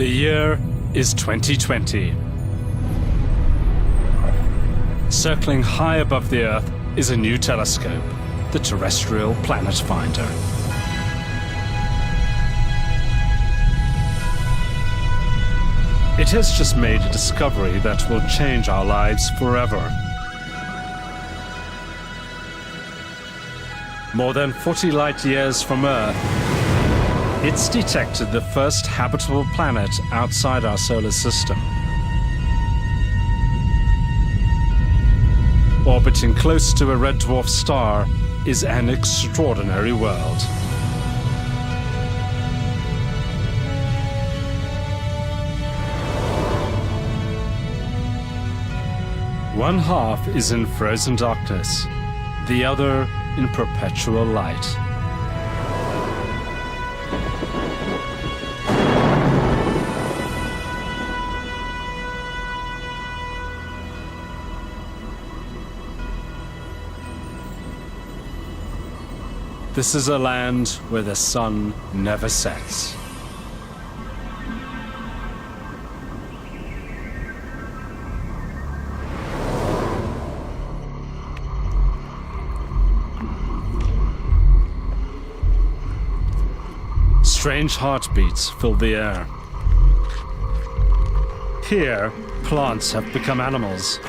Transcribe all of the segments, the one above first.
The year is 2020. Circling high above the Earth is a new telescope, the Terrestrial Planet Finder. It has just made a discovery that will change our lives forever. More than 40 light years from Earth, it's detected the first habitable planet outside our solar system. Orbiting close to a red dwarf star is an extraordinary world. One half is in frozen darkness, the other in perpetual light. This is a land where the sun never sets. Strange heartbeats fill the air. Here, plants have become animals.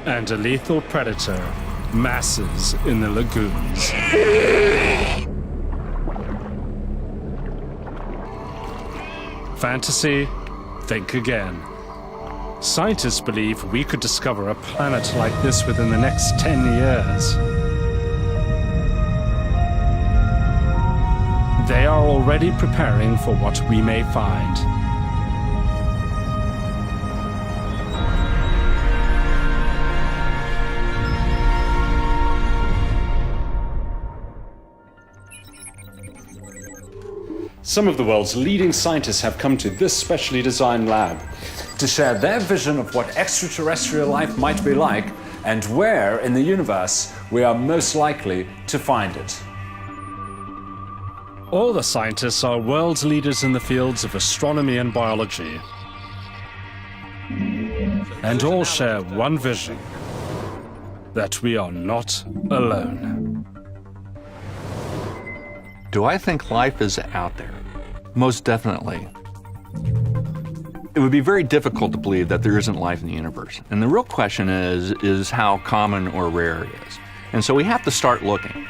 And a lethal predator masses in the lagoons. Fantasy? Think again. Scientists believe we could discover a planet like this within the next 10 years. They are already preparing for what we may find. Some of the world's leading scientists have come to this specially designed lab to share their vision of what extraterrestrial life might be like and where in the universe we are most likely to find it. All the scientists are world leaders in the fields of astronomy and biology. And all share one vision: that we are not alone. Do I think life is out there? Most definitely. It would be very difficult to believe that there isn't life in the universe. And the real question is how common or rare it is. And so we have to start looking.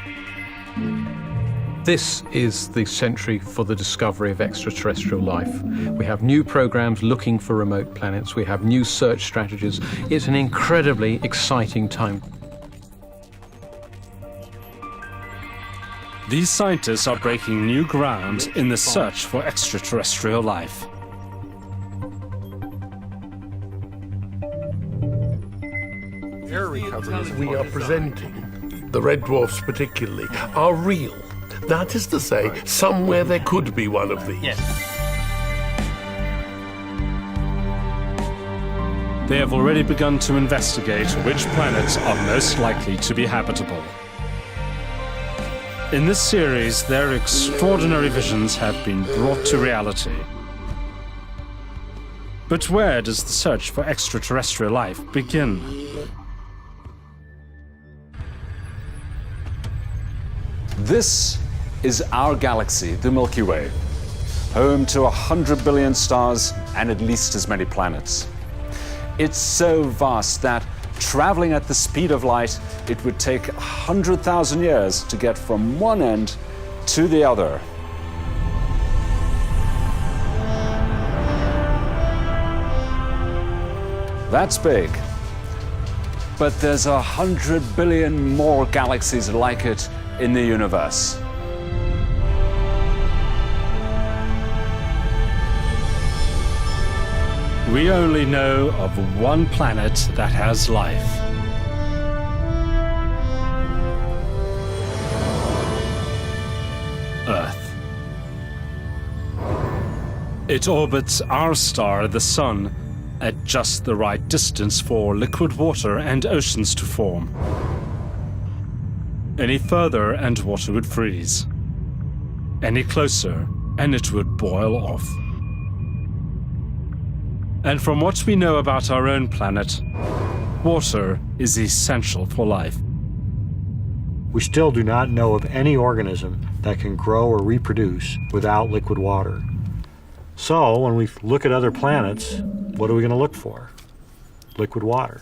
This is the century for the discovery of extraterrestrial life. We have new programs looking for remote planets. We have new search strategies. It's an incredibly exciting time. These scientists are breaking new ground in the search for extraterrestrial life. We are presenting, the red dwarfs particularly, are real. That is to say, somewhere there could be one of these. Yes. They have already begun to investigate which planets are most likely to be habitable. In this series, their extraordinary visions have been brought to reality. But where does the search for extraterrestrial life begin? This is our galaxy, the Milky Way, home to 100 billion stars and at least as many planets. It's so vast that, traveling at the speed of light, it would take 100,000 years to get from one end to the other. That's big. But there's 100 billion more galaxies like it in the universe. We only know of one planet that has life. Earth. It orbits our star, the Sun, at just the right distance for liquid water and oceans to form. Any further and water would freeze. Any closer, and it would boil off. And from what we know about our own planet, water is essential for life. We still do not know of any organism that can grow or reproduce without liquid water. So when we look at other planets, what are we going to look for? Liquid water.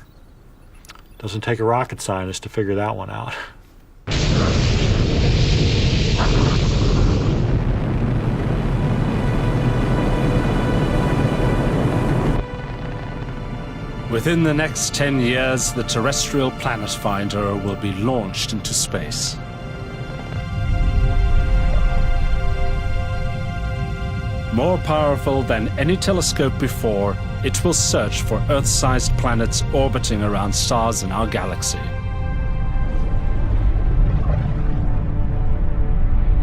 Doesn't take a rocket scientist to figure that one out. Within the next 10 years, the terrestrial planet finder will be launched into space. More powerful than any telescope before, it will search for Earth-sized planets orbiting around stars in our galaxy.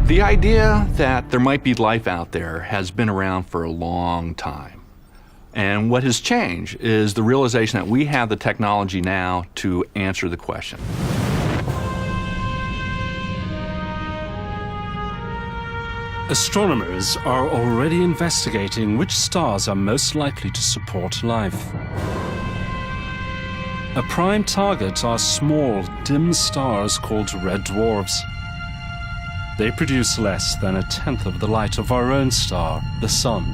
The idea that there might be life out there has been around for a long time. And what has changed is the realization that we have the technology now to answer the question. Astronomers are already investigating which stars are most likely to support life. A prime target are small, dim stars called red dwarfs. They produce less than 1/10 of the light of our own star, the Sun.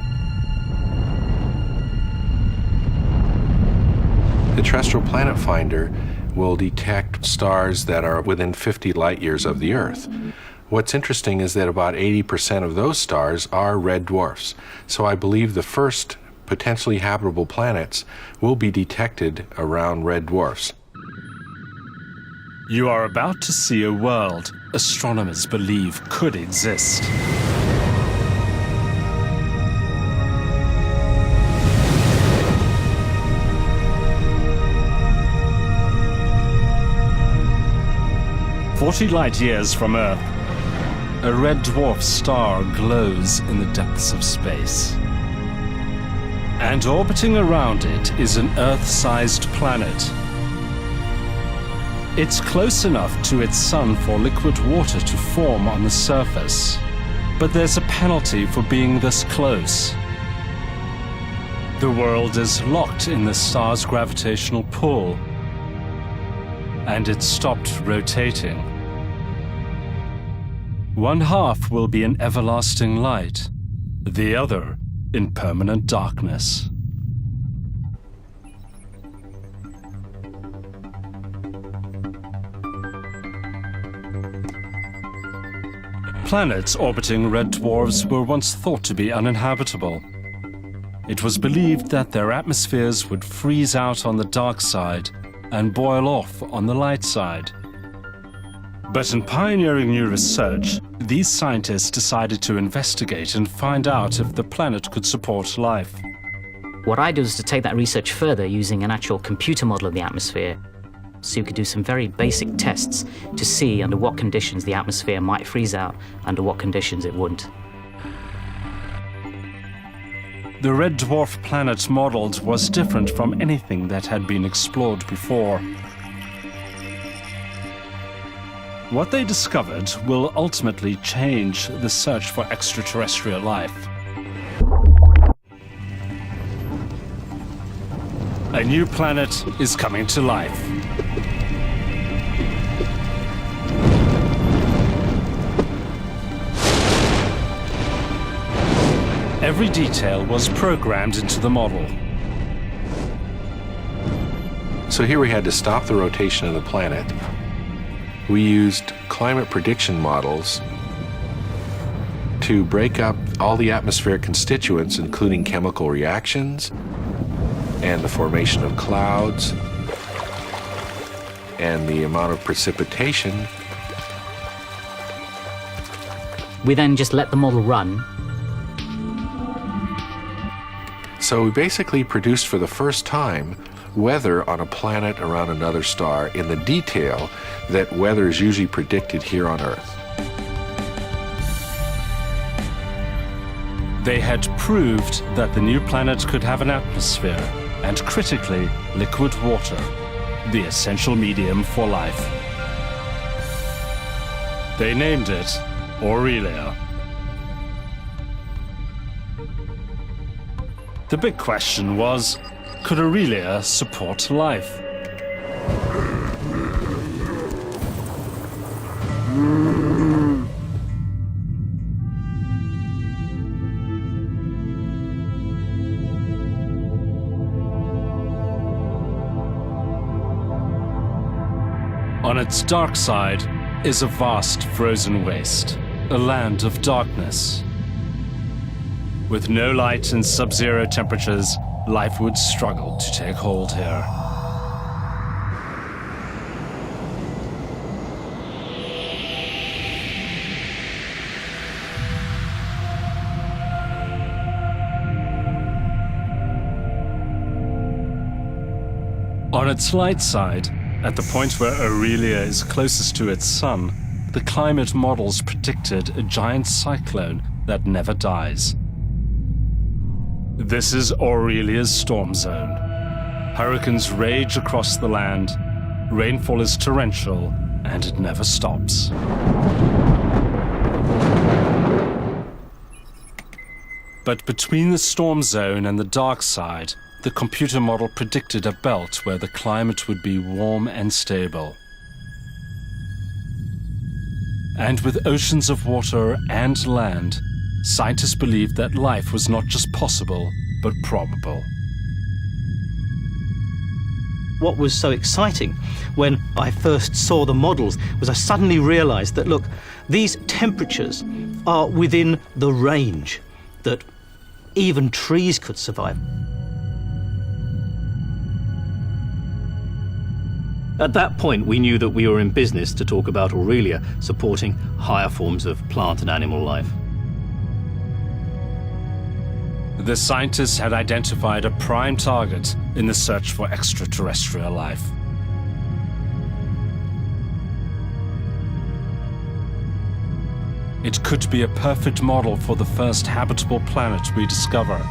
The terrestrial planet finder will detect stars that are within 50 light years of the Earth. What's interesting is that about 80% of those stars are red dwarfs. So I believe the first potentially habitable planets will be detected around red dwarfs. You are about to see a world astronomers believe could exist. "40 light years from Earth, a red dwarf star glows in the depths of space. And orbiting around it is an Earth-sized planet. It's close enough to its sun for liquid water to form on the surface, but there's a penalty for being this close. The world is locked in the star's gravitational pull, and it stopped rotating. One half will be in everlasting light, the other in permanent darkness." Planets orbiting red dwarfs were once thought to be uninhabitable. It was believed that their atmospheres would freeze out on the dark side and boil off on the light side. But in pioneering new research, these scientists decided to investigate and find out if the planet could support life. What I did was to take that research further using an actual computer model of the atmosphere. So you could do some very basic tests to see under what conditions the atmosphere might freeze out, under what conditions it wouldn't. The red dwarf planet modeled was different from anything that had been explored before. What they discovered will ultimately change the search for extraterrestrial life. A new planet is coming to life. Every detail was programmed into the model. So here we had to stop the rotation of the planet. We used climate prediction models to break up all the atmospheric constituents, including chemical reactions and the formation of clouds and the amount of precipitation. We then just let the model run. So we basically produced for the first time weather on a planet around another star in the detail that weather is usually predicted here on Earth. They had proved that the new planet could have an atmosphere and, critically, liquid water, the essential medium for life. They named it Aurelia, The big question was, could Aurelia support life? On its dark side is a vast frozen waste, a land of darkness. With no light and sub-zero temperatures, life would struggle to take hold here. On its light side, at the point where Aurelia is closest to its sun, the climate models predicted a giant cyclone that never dies. This is Aurelia's storm zone. Hurricanes rage across the land, rainfall is torrential, and it never stops. But between the storm zone and the dark side, the computer model predicted a belt where the climate would be warm and stable. And with oceans of water and land, scientists believed that life was not just possible, but probable. What was so exciting when I first saw the models was I suddenly realized that, look, these temperatures are within the range that even trees could survive. At that point, we knew that we were in business to talk about Aurelia supporting higher forms of plant and animal life. The scientists had identified a prime target in the search for extraterrestrial life. It could be a perfect model for the first habitable planet we discover.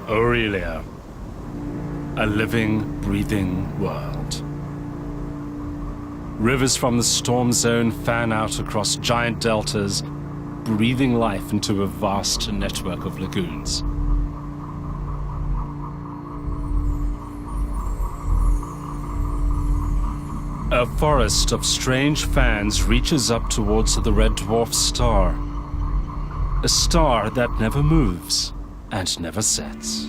Aurelia, a living, breathing world. Rivers from the storm zone fan out across giant deltas, breathing life into a vast network of lagoons. A forest of strange fans reaches up towards the red dwarf star. A star that never moves and never sets.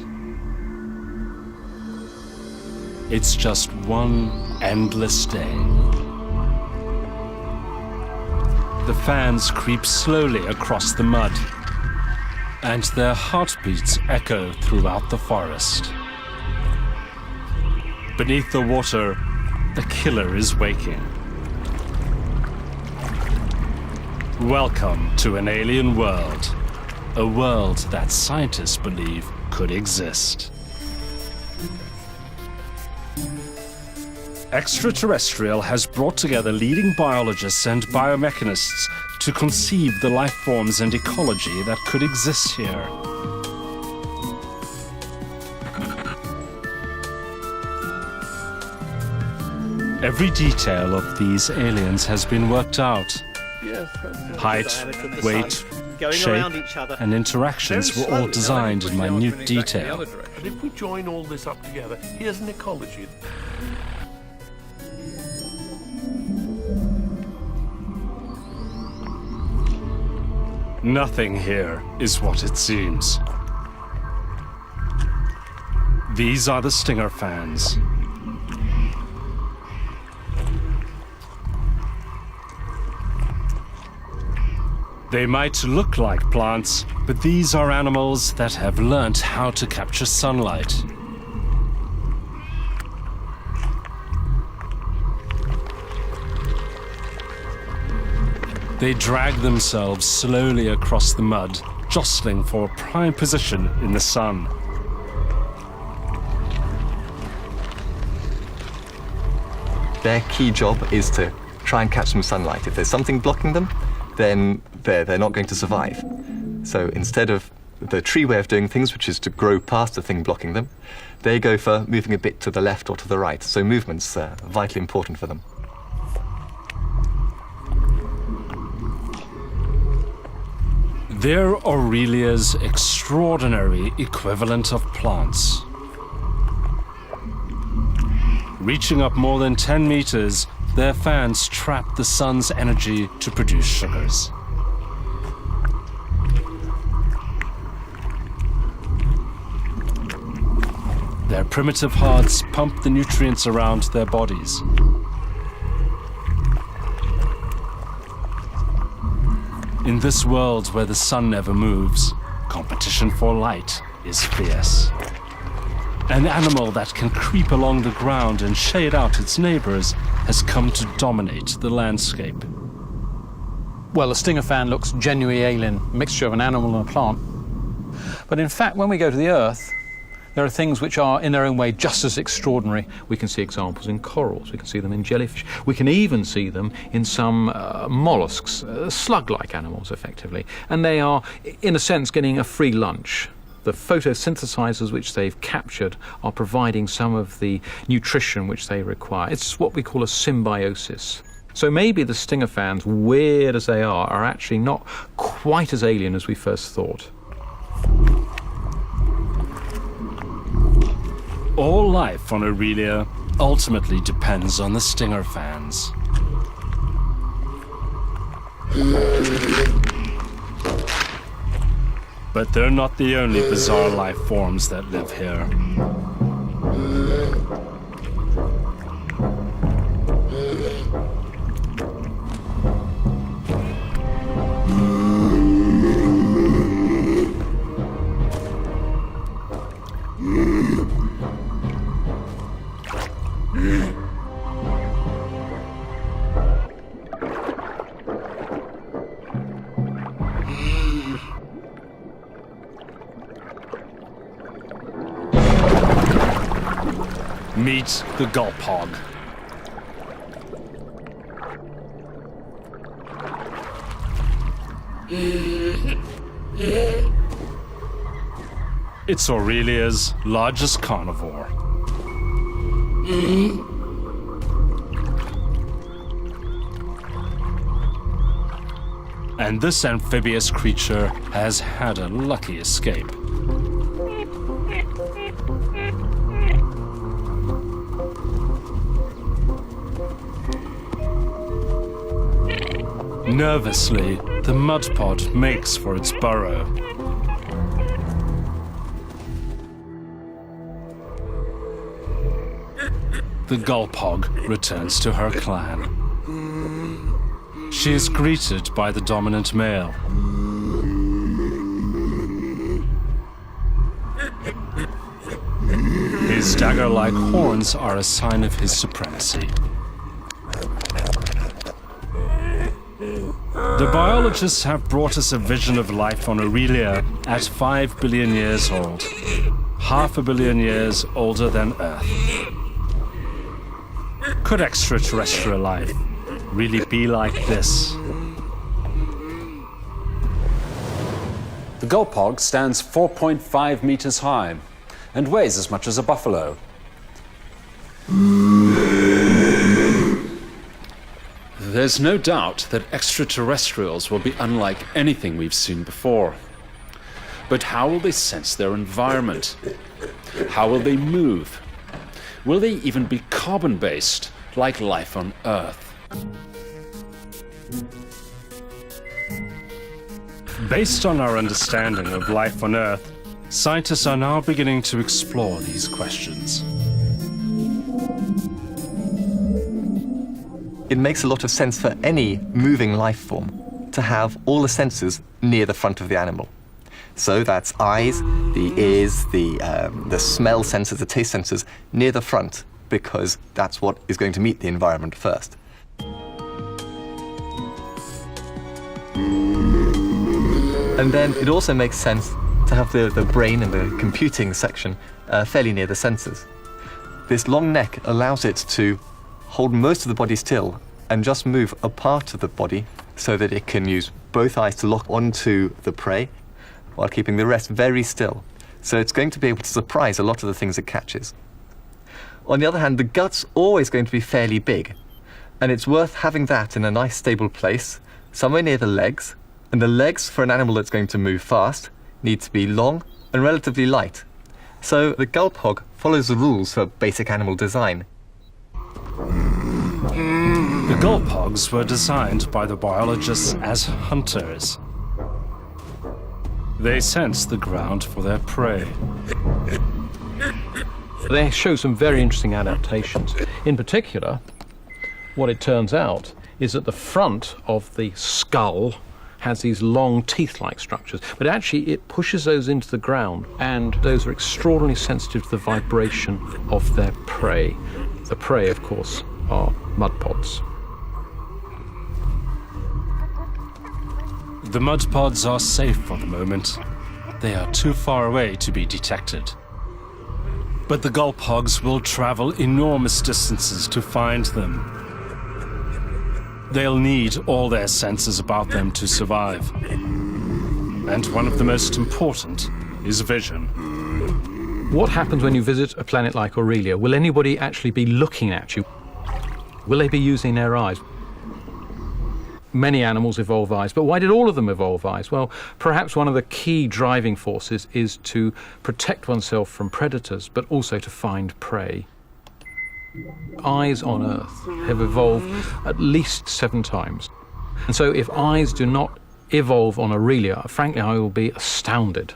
It's just one endless day. The fans creep slowly across the mud, and their heartbeats echo throughout the forest. Beneath the water, the killer is waking. Welcome to an alien world. A world that scientists believe could exist. Extraterrestrial has brought together leading biologists and biomechanists to conceive the life forms and ecology that could exist here. Every detail of these aliens has been worked out. Height, weight, shape, and interactions were all designed in minute detail. But if we join all this up together, here's an ecology. Nothing here is what it seems. These are the stinger fans. They might look like plants, but these are animals that have learnt how to capture sunlight. They drag themselves slowly across the mud, jostling for a prime position in the sun. Their key job is to try and catch some sunlight. If there's something blocking them, then they're not going to survive. So instead of the tree way of doing things, which is to grow past the thing blocking them, they go for moving a bit to the left or to the right. So movement's vitally important for them. They're Aurelia's extraordinary equivalent of plants. Reaching up more than 10 meters, their fans trap the sun's energy to produce sugars. Their primitive hearts pump the nutrients around their bodies. In this world where the sun never moves, competition for light is fierce. An animal that can creep along the ground and shade out its neighbors has come to dominate the landscape. Well, a stinger fan looks genuinely alien, a mixture of an animal and a plant. But in fact, when we go to the Earth, there are things which are, in their own way, just as extraordinary. We can see examples in corals, we can see them in jellyfish, we can even see them in some mollusks, slug-like animals, effectively. And they are, in a sense, getting a free lunch. The photosynthesizers which they've captured are providing some of the nutrition which they require. It's what we call a symbiosis. So maybe the stinger fans, weird as they are actually not quite as alien as we first thought. All life on Aurelia ultimately depends on the stinger fans. But they're not the only bizarre life forms that live here. Meet the gulp hog. It's Aurelia's largest carnivore. And this amphibious creature has had a lucky escape. Nervously, the mudpod makes for its burrow. The gulp hog returns to her clan. She is greeted by the dominant male. His dagger-like horns are a sign of his supremacy. The biologists have brought us a vision of life on Aurelia at 5 billion years old, 500 million years older than Earth. Could extraterrestrial life really be like this? The gulp hog stands 4.5 meters high and weighs as much as a buffalo. There's no doubt that extraterrestrials will be unlike anything we've seen before. But how will they sense their environment? How will they move? Will they even be carbon-based, like life on Earth? Based on our understanding of life on Earth, scientists are now beginning to explore these questions. It makes a lot of sense for any moving life form to have all the senses near the front of the animal. So that's eyes, the ears, the smell sensors, the taste sensors near the front, because that's what is going to meet the environment first. And then it also makes sense to have the brain and the computing section fairly near the sensors. This long neck allows it to hold most of the body still and just move a part of the body so that it can use both eyes to lock onto the prey while keeping the rest very still. So it's going to be able to surprise a lot of the things it catches. On the other hand, the gut's always going to be fairly big, and it's worth having that in a nice stable place, somewhere near the legs, and the legs for an animal that's going to move fast need to be long and relatively light. So the gulp hog follows the rules for basic animal design. The gulp hogs were designed by the biologists as hunters. They sense the ground for their prey. They show some very interesting adaptations. In particular, what it turns out is that the front of the skull has these long teeth-like structures, but actually it pushes those into the ground, and those are extraordinarily sensitive to the vibration of their prey. The prey, of course, are mud pods. The mud pods are safe for the moment. They are too far away to be detected. But the gulp hogs will travel enormous distances to find them. They'll need all their senses about them to survive. And one of the most important is vision. What happens when you visit a planet like Aurelia? Will anybody actually be looking at you? Will they be using their eyes? Many animals evolve eyes, but why did all of them evolve eyes? Well, perhaps one of the key driving forces is to protect oneself from predators, but also to find prey. Eyes on Earth have evolved at least 7 times. And so if eyes do not evolve on Aurelia, frankly, I will be astounded.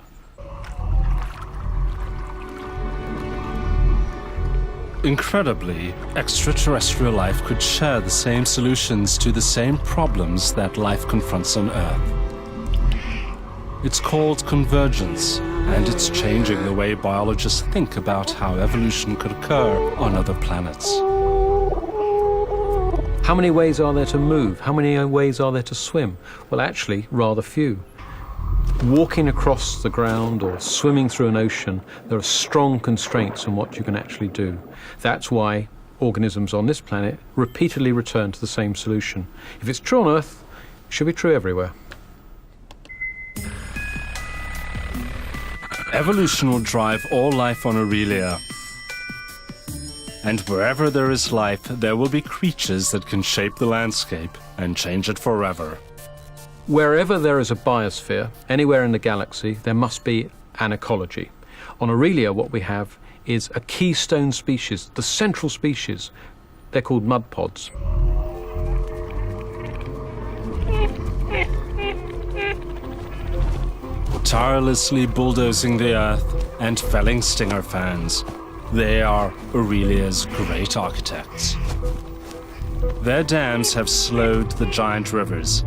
Incredibly, extraterrestrial life could share the same solutions to the same problems that life confronts on Earth. It's called convergence, and it's changing the way biologists think about how evolution could occur on other planets. How many ways are there to move? How many ways are there to swim? Well, actually, rather few. Walking across the ground or swimming through an ocean, there are strong constraints on what you can actually do. That's why organisms on this planet repeatedly return to the same solution. If it's true on Earth, it should be true everywhere. Evolution will drive all life on Aurelia. And wherever there is life, there will be creatures that can shape the landscape and change it forever. Wherever there is a biosphere, anywhere in the galaxy, there must be an ecology. On Aurelia, what we have is a keystone species, the central species. They're called mud pods. Tirelessly bulldozing the Earth and felling stinger fans, they are Aurelia's great architects. Their dams have slowed the giant rivers.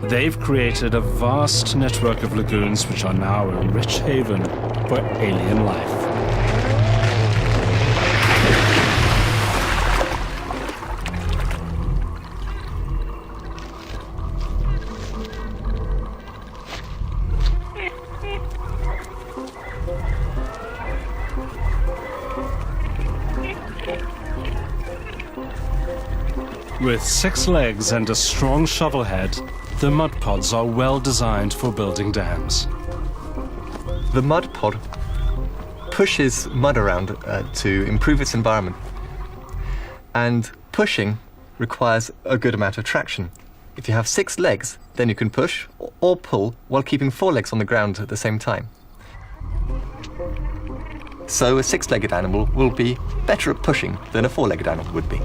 They've created a vast network of lagoons which are now a rich haven for alien life. With 6 legs and a strong shovel head, the mud pods are well designed for building dams. The mud pod pushes mud around to improve its environment. And pushing requires a good amount of traction. If you have 6 legs, then you can push or pull while keeping 4 legs on the ground at the same time. So a 6-legged animal will be better at pushing than a 4-legged animal would be.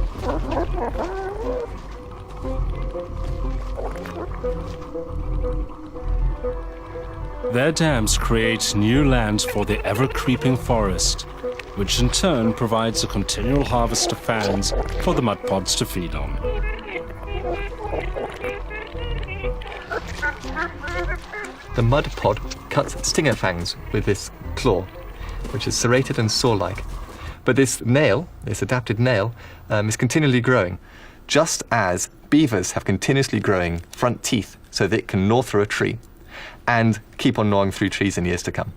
Their dams create new land for the ever-creeping forest, which in turn provides a continual harvest of fans for the mud pods to feed on. The mud pod cuts stinger fangs with this claw, which is serrated and saw-like. But this nail, this adapted nail, is continually growing just as beavers have continuously growing front teeth so that it can gnaw through a tree and keep on gnawing through trees in years to come.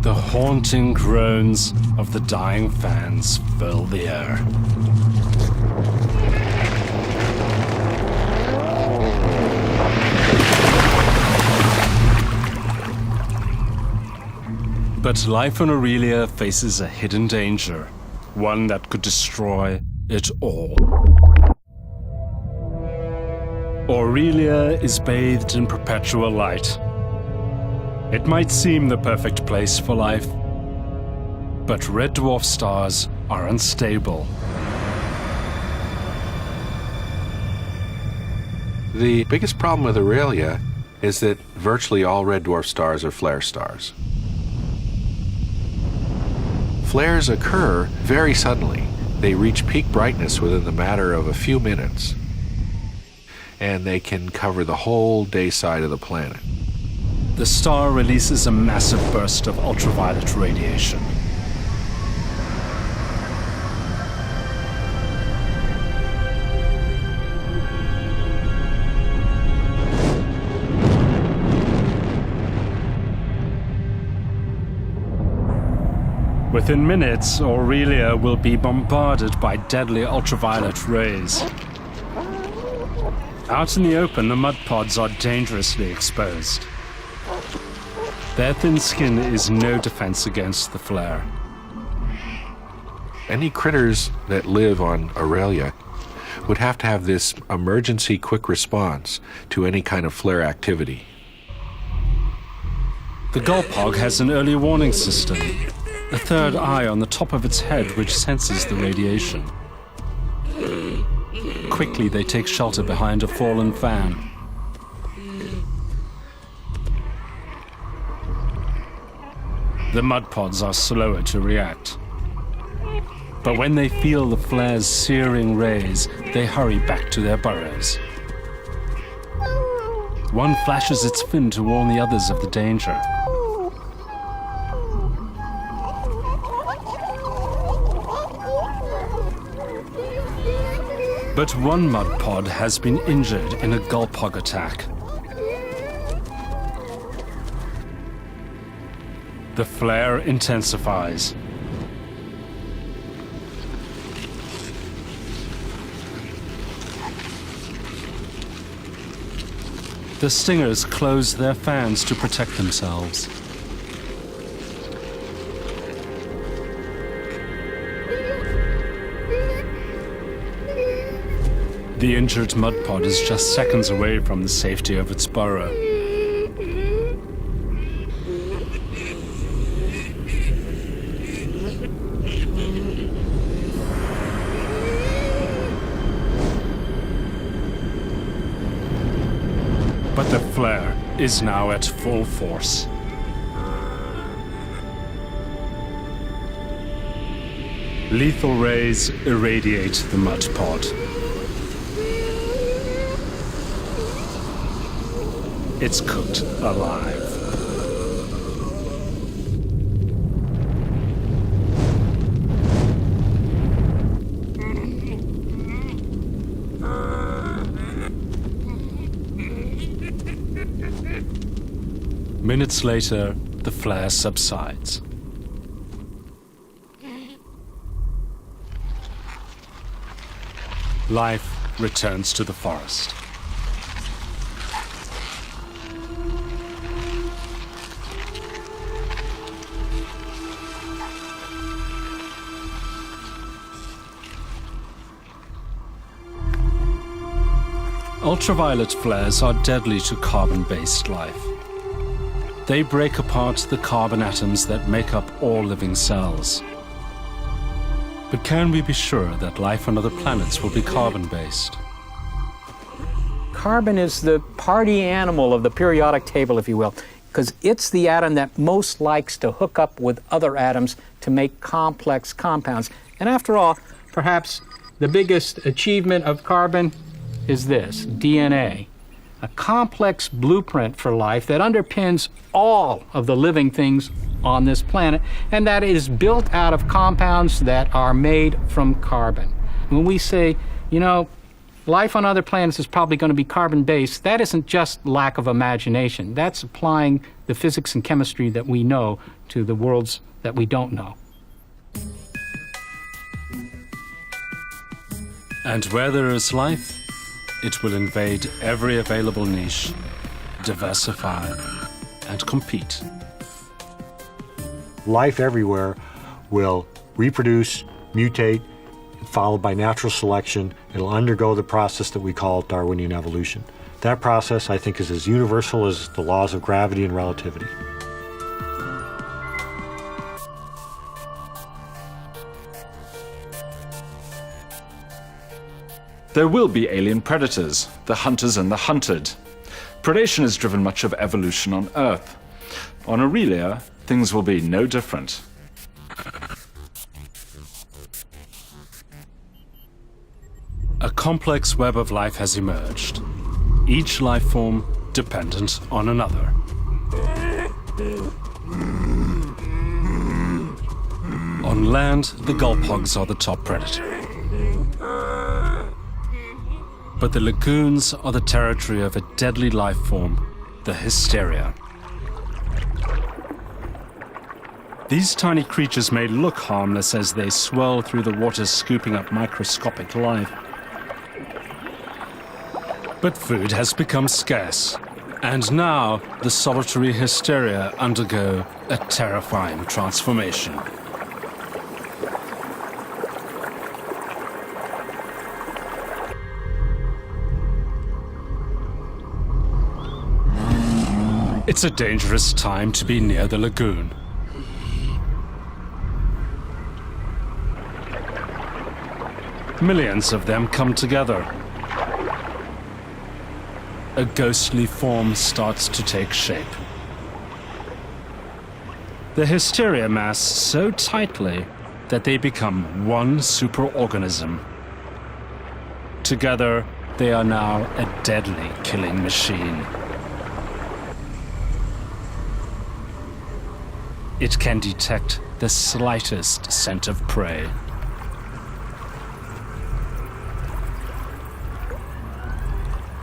The haunting groans of the dying fans fill the air. But life on Aurelia faces a hidden danger, one that could destroy it all. Aurelia is bathed in perpetual light. It might seem the perfect place for life, but red dwarf stars are unstable. The biggest problem with Aurelia is that virtually all red dwarf stars are flare stars. Flares occur very suddenly. They reach peak brightness within the matter of a few minutes, and they can cover the whole day side of the planet. The star releases a massive burst of ultraviolet radiation. Within minutes, Aurelia will be bombarded by deadly ultraviolet rays. Out in the open, the mud pods are dangerously exposed. Their thin skin is no defense against the flare. Any critters that live on Aurelia would have to have this emergency quick response to any kind of flare activity. The gulphog has an early warning system, a third eye on the top of its head which senses the radiation. Quickly, they take shelter behind a fallen fan. The mud pods are slower to react. But when they feel the flare's searing rays, they hurry back to their burrows. One flashes its fin to warn the others of the danger. But one mud pod has been injured in a gulphog attack. The flare intensifies. The stingers close their fans to protect themselves. The injured mud pod is just seconds away from the safety of its burrow. But the flare is now at full force. Lethal rays irradiate the mud pod. It's cooked alive. Minutes later, the flare subsides. Life returns to the forest. Ultraviolet flares are deadly to carbon-based life. They break apart the carbon atoms that make up all living cells. But can we be sure that life on other planets will be carbon-based? Carbon is the party animal of the periodic table, if you will, because it's the atom that most likes to hook up with other atoms to make complex compounds. And after all, perhaps the biggest achievement of carbon is this, DNA, a complex blueprint for life that underpins all of the living things on this planet, and that it is built out of compounds that are made from carbon. When we say, you know, life on other planets is probably going to be carbon-based, that isn't just lack of imagination. That's applying the physics and chemistry that we know to the worlds that we don't know. And where there is life, it will invade every available niche, diversify, and compete. Life everywhere will reproduce, mutate, followed by natural selection. It'll undergo the process that we call Darwinian evolution. That process, I think, is as universal as the laws of gravity and relativity. There will be alien predators, the hunters and the hunted. Predation has driven much of evolution on Earth. On Aurelia, things will be no different. A complex web of life has emerged, each life form dependent on another. On land, the gulphogs are the top predator. But the lagoons are the territory of a deadly life form, the hysteria. These tiny creatures may look harmless as they swirl through the waters, scooping up microscopic life. But food has become scarce, and now the solitary hysteria undergo a terrifying transformation. It's a dangerous time to be near the lagoon. Millions of them come together. A ghostly form starts to take shape. The hysteria mass so tightly that they become one superorganism. Together, they are now a deadly killing machine. It can detect the slightest scent of prey.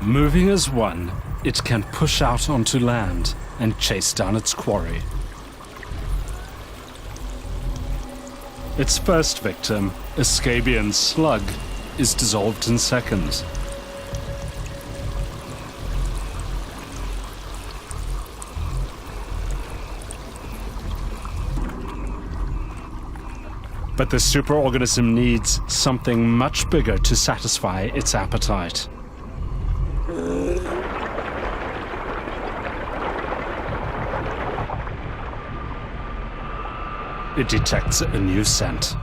Moving as one, it can push out onto land and chase down its quarry. Its first victim, a scabian slug, is dissolved in seconds. But the superorganism needs something much bigger to satisfy its appetite. It detects a new scent.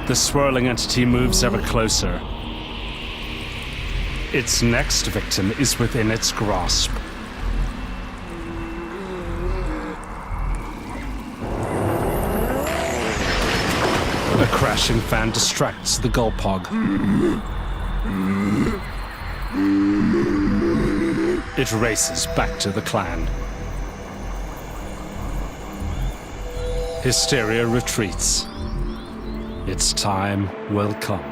The swirling entity moves ever closer. Its next victim is within its grasp. A crashing fan distracts the gulphog. It races back to the clan. Hysteria retreats. Its time will come.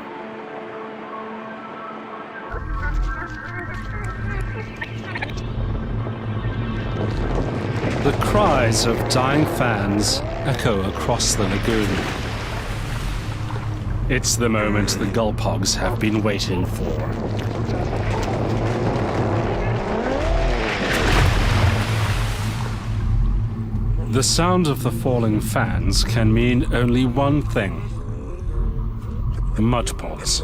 The cries of dying fans echo across the lagoon. It's the moment the gulphogs have been waiting for. The sound of the falling fans can mean only one thing. Mud pots.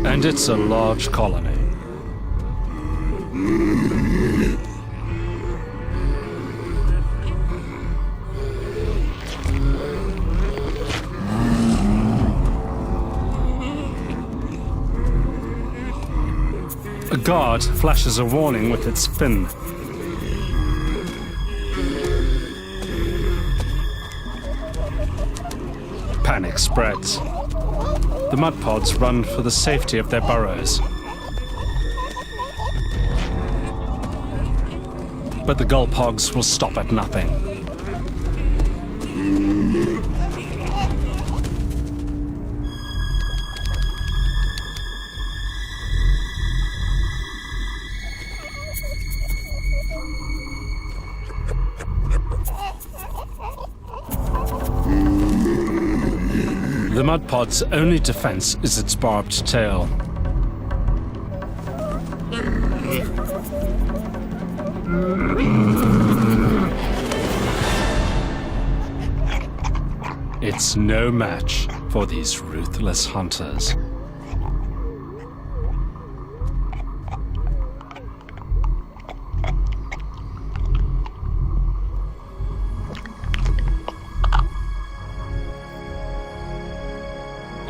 And it's a large colony. A guard flashes a warning with its fin. Panic spreads. The mud pods run for the safety of their burrows. But the gulp hogs will stop at nothing. The mud pod's only defense is its barbed tail. It's no match for these ruthless hunters.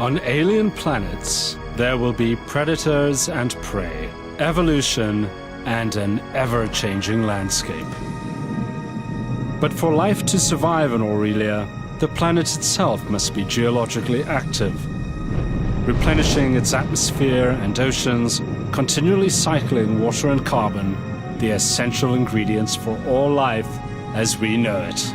On alien planets, there will be predators and prey, evolution, and an ever-changing landscape. But for life to survive on Aurelia, the planet itself must be geologically active, replenishing its atmosphere and oceans, continually cycling water and carbon, the essential ingredients for all life as we know it.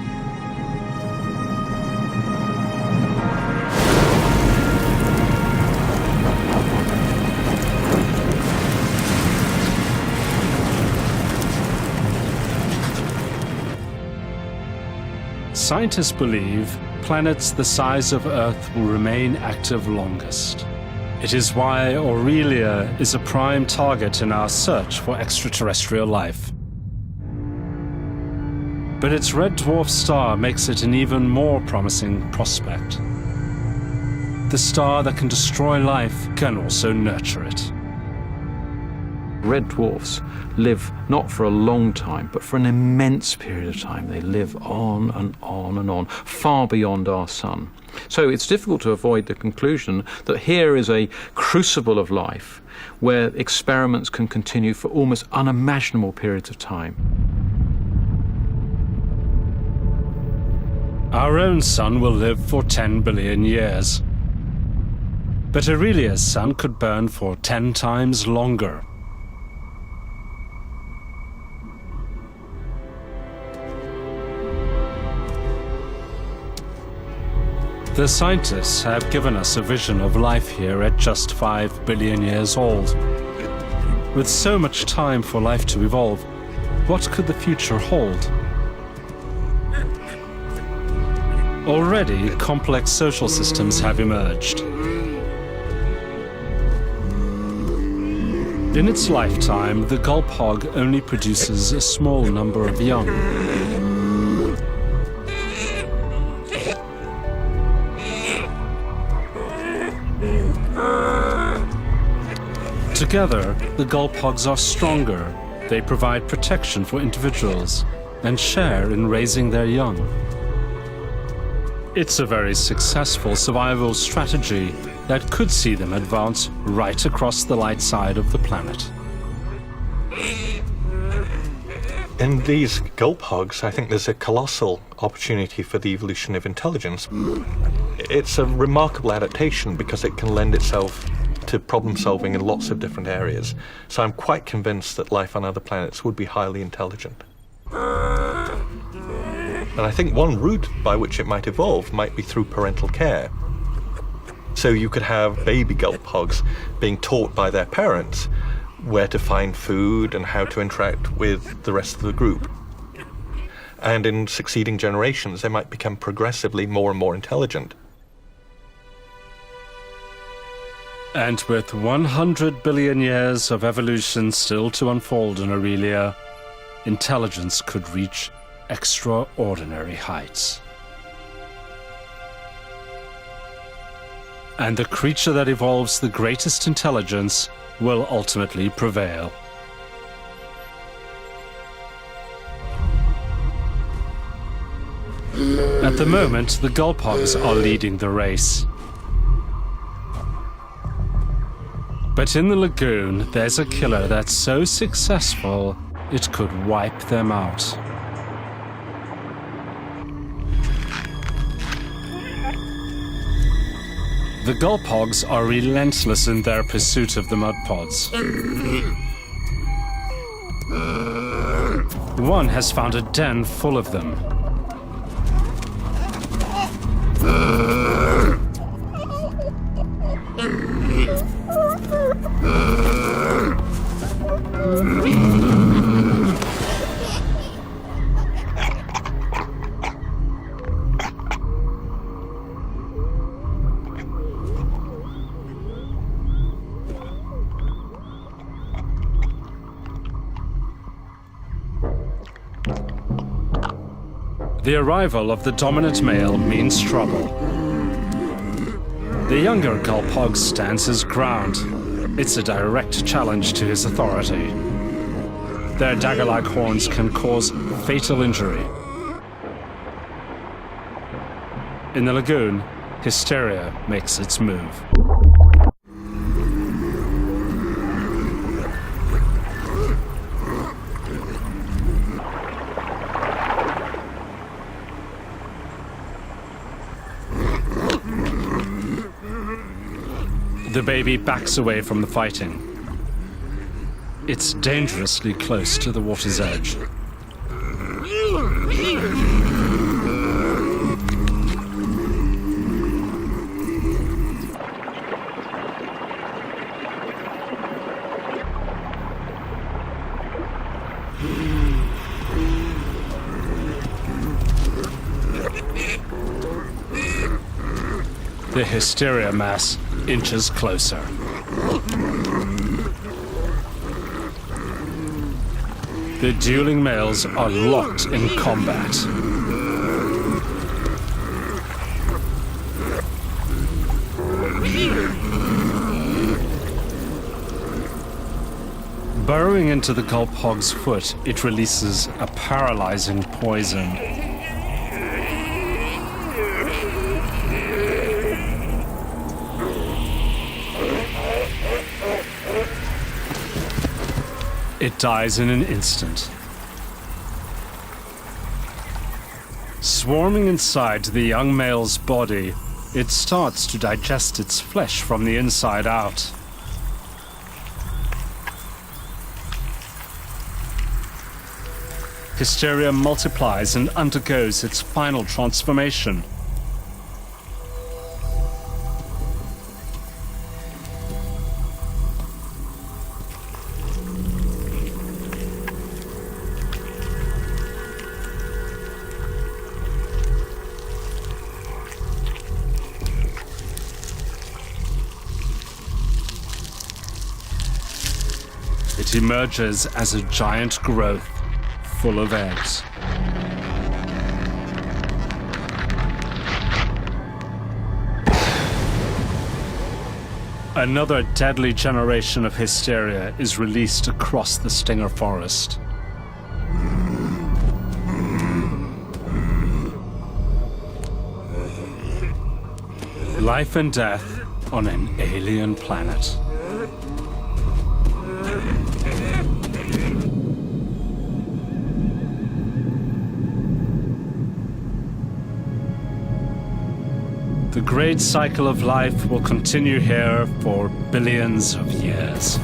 Scientists believe planets the size of Earth will remain active longest. It is why Aurelia is a prime target in our search for extraterrestrial life. But its red dwarf star makes it an even more promising prospect. The star that can destroy life can also nurture it. Red dwarfs live not for a long time, but for an immense period of time. They live on and on and on, far beyond our sun. So it's difficult to avoid the conclusion that here is a crucible of life where experiments can continue for almost unimaginable periods of time. Our own sun will live for 10 billion years. But Aurelia's sun could burn for 10 times longer. The scientists have given us a vision of life here at just 5 billion years old. With so much time for life to evolve, what could the future hold? Already, complex social systems have emerged. In its lifetime, the gulp hog only produces a small number of young. Together, the gulp hogs are stronger. They provide protection for individuals and share in raising their young. It's a very successful survival strategy that could see them advance right across the light side of the planet. In these gulp hogs, I think there's a colossal opportunity for the evolution of intelligence. It's a remarkable adaptation because it can lend itself to problem solving in lots of different areas. So I'm quite convinced that life on other planets would be highly intelligent. And I think one route by which it might evolve might be through parental care. So you could have baby gulp hogs being taught by their parents where to find food and how to interact with the rest of the group. And in succeeding generations, they might become progressively more and more intelligent. And with 100 billion years of evolution still to unfold in Aurelia, intelligence could reach extraordinary heights. And the creature that evolves the greatest intelligence will ultimately prevail. At the moment, the gulp hogs are leading the race. But in the lagoon, there's a killer that's so successful, it could wipe them out. The gulp hogs are relentless in their pursuit of the mud pods. One has found a den full of them. The arrival of the dominant male means trouble. The younger gulp hog stands his ground. It's a direct challenge to his authority. Their dagger-like horns can cause fatal injury. In the lagoon, hysteria makes its move. The baby backs away from the fighting. It's dangerously close to the water's edge. The hysteria mass inches closer. The dueling males are locked in combat. Burrowing into the gulp hog's foot, it releases a paralyzing poison. It dies in an instant. Swarming inside the young male's body, it starts to digest its flesh from the inside out. Hysteria multiplies and undergoes its final transformation. It emerges as a giant growth full of eggs. Another deadly generation of hysteria is released across the stinger forest. Life and death on an alien planet. The great cycle of life will continue here for billions of years.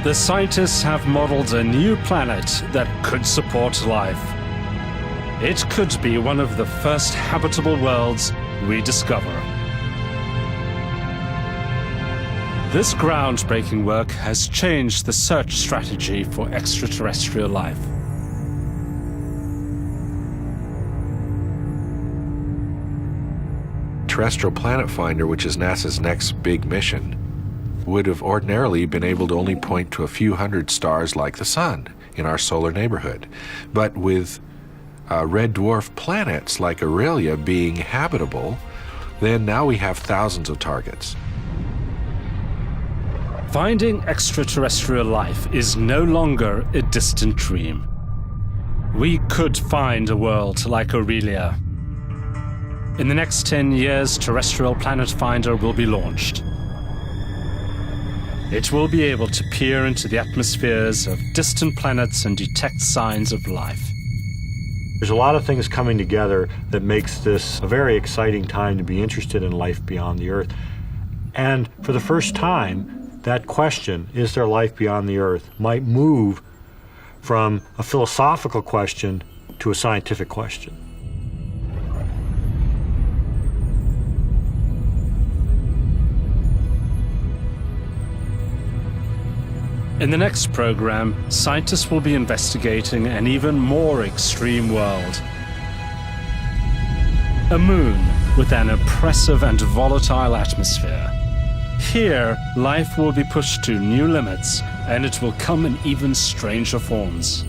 The scientists have modeled a new planet that could support life. It could be one of the first habitable worlds we discover. This groundbreaking work has changed the search strategy for extraterrestrial life. Terrestrial Planet Finder, which is NASA's next big mission, would have ordinarily been able to only point to a few hundred stars like the Sun in our solar neighborhood. But with red dwarf planets like Aurelia being habitable, then now we have thousands of targets. Finding extraterrestrial life is no longer a distant dream. We could find a world like Aurelia. In the next 10 years, Terrestrial Planet Finder will be launched. It will be able to peer into the atmospheres of distant planets and detect signs of life. There's a lot of things coming together that makes this a very exciting time to be interested in life beyond the Earth. And for the first time, that question, is there life beyond the Earth, might move from a philosophical question to a scientific question. In the next program, scientists will be investigating an even more extreme world. A moon with an oppressive and volatile atmosphere. Here, life will be pushed to new limits, and it will come in even stranger forms.